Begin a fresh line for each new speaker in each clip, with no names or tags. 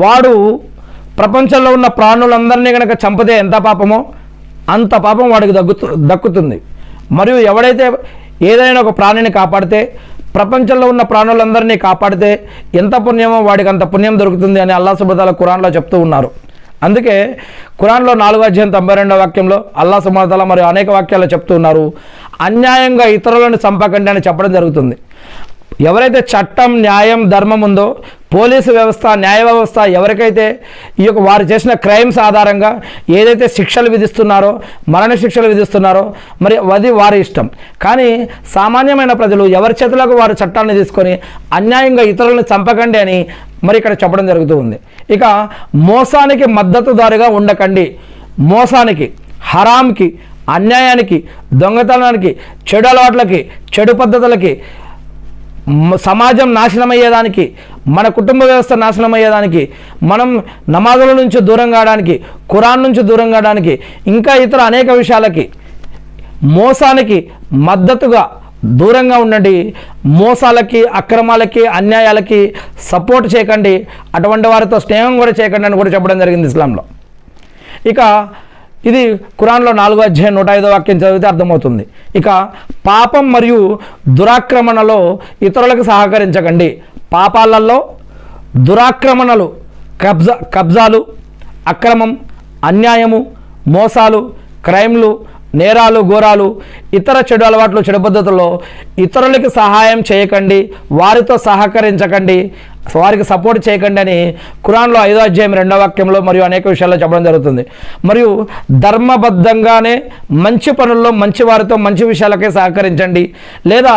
వాడు ప్రపంచంలో ఉన్న ప్రాణులందరినీ కనుక చంపితే ఎంత పాపమో అంత పాపం వాడికి దక్కుతుంది. మరియు ఎవడైతే ఏదైనా ఒక ప్రాణిని కాపాడితే, ప్రపంచంలో ఉన్న ప్రాణులందరినీ కాపాడితే ఎంత పుణ్యమో వాడికి అంత పుణ్యం దొరుకుతుంది అని అల్లాహ్ సుబ్హానహు వ తఆలా ఖురాన్లో చెప్తూ ఉన్నారు. అందుకే ఖురాన్లో 4-92 వాక్యంలో అల్లాహ్ సుబ్హానహు వ తఆలా మరియు అనేక వాక్యాల్లో చెప్తూ ఉన్నారు, అన్యాయంగా ఇతరులను చంపకండి అని చెప్పడం జరుగుతుంది. ఎవరైతే చట్టం, న్యాయం, ధర్మం ఉందో, పోలీసు వ్యవస్థ, న్యాయ వ్యవస్థ ఎవరికైతే ఈ యొక్క వారు చేసిన క్రైమ్స్ ఆధారంగా ఏదైతే శిక్షలు విధిస్తున్నారో, మరణ శిక్షలు విధిస్తున్నారో, మరి అది వారి ఇష్టం. కానీ సామాన్యమైన ప్రజలు ఎవరి చేతులకు వారు చట్టాన్ని తీసుకొని అన్యాయంగా ఇతరులను చంపకండి అని మరి ఇక్కడ చెప్పడం జరుగుతూ ఉంది. ఇక మోసానికి మద్దతుదారుగా ఉండకండి. మోసానికి, హరాంకి, అన్యాయానికి, దొంగతనానికి, చెడు అలవాట్లకి, చెడు పద్ధతులకి, సమాజం నాశనమయ్యేదానికి, మన కుటుంబ వ్యవస్థ నాశనమయ్యేదానికి, మనం నమాజుల నుంచి దూరం కావడానికి, ఖురాన్ నుంచి దూరం కావడానికి, ఇంకా ఇతర అనేక విషయాలకి, మోసానికి మద్దతుగా దూరంగా ఉండండి. మోసాలకి, అక్రమాలకి, అన్యాయాలకి సపోర్ట్ చేయకండి. అటువంటి వారితో స్నేహం కూడా చేయకండి అని కూడా చెప్పడం జరిగింది ఇస్లాంలో. ఇక ఇది ఖురాన్లో 4-105 వాక్యం చదివితే అర్థమవుతుంది. ఇక పాపం మరియు దురాక్రమణలో ఇతరులకు సహకరించకండి. పాపాలలో దురాక్రమణలు, కబ్జాలు, అక్రమం, అన్యాయము, మోసాలు, క్రైమ్లు, నేరాలు, ఘోరాలు, ఇతర చెడు అలవాట్లు, చెడు పద్ధతుల్లో ఇతరులకి సహాయం చేయకండి, వారితో సహకరించకండి, వారికి సపోర్ట్ చేయకండి అని ఖురాన్లో 5-2 వాక్యంలో మరియు అనేక విషయాల్లో చెప్పడం జరుగుతుంది. మరియు ధర్మబద్ధంగానే మంచి పనుల్లో మంచి వారితో మంచి విషయాలకే సహకరించండి. లేదా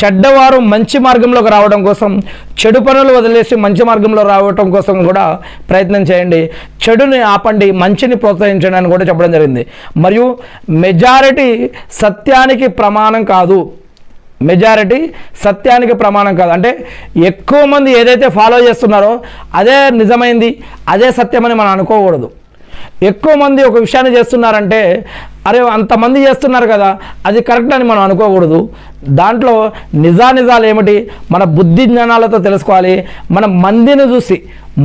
చెడ్డవారు మంచి మార్గంలోకి రావడం కోసం చెడు పనులు వదిలేసి మంచి మార్గంలో రావడం కోసం కూడా ప్రయత్నం చేయండి. చెడుని ఆపండి, మంచిని ప్రోత్సహించండి అని కూడా చెప్పడం జరిగింది. మరియు మెజారిటీ సత్యానికి ప్రమాణం కాదు. మెజారిటీ సత్యానికి ప్రమాణం కాదు అంటే ఎక్కువ మంది ఏదైతే ఫాలో చేస్తున్నారో అదే నిజమైంది, అదే సత్యమని మనం అనుకోకూడదు. ఎక్కువ మంది ఒక విషయాన్ని చేస్తున్నారంటే అరే అంతమంది చేస్తున్నారు కదా అది కరెక్ట్ అని మనం అనుకోకూడదు. దాంట్లో నిజాలు ఏమిటి మన బుద్ధి జ్ఞానాలతో తెలుసుకోవాలి. మన మందిని చూసి,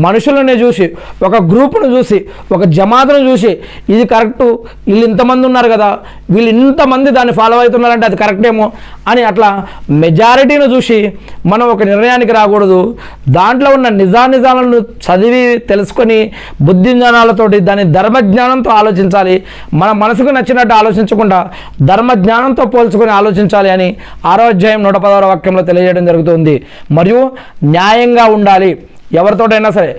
మనుషులని చూసి, ఒక గ్రూప్ను చూసి, ఒక జమాతును చూసి ఇది కరెక్టు, వీళ్ళు ఇంతమంది ఉన్నారు కదా, వీళ్ళు ఇంతమంది దాన్ని ఫాలో అవుతున్నారంటే అది కరెక్టేమో అని అట్లా మెజారిటీని చూసి మనం ఒక నిర్ణయానికి రాకూడదు. దాంట్లో ఉన్న నిజాలను చదివి తెలుసుకొని బుద్ధి జ్ఞానాలతోటి దాని ధర్మజ్ఞానంతో ఆలోచించాలి. మన మనసుకు నచ్చినట్టు ఆలోచించకుండా ధర్మజ్ఞానంతో పోల్చుకొని ఆలోచించాలి అని 6వ అధ్యాయం 116వ వాక్యంలో తెలియజేయడం జరుగుతుంది. మరియు న్యాయంగా ఉండాలి ఎవరితోటైనా సరే.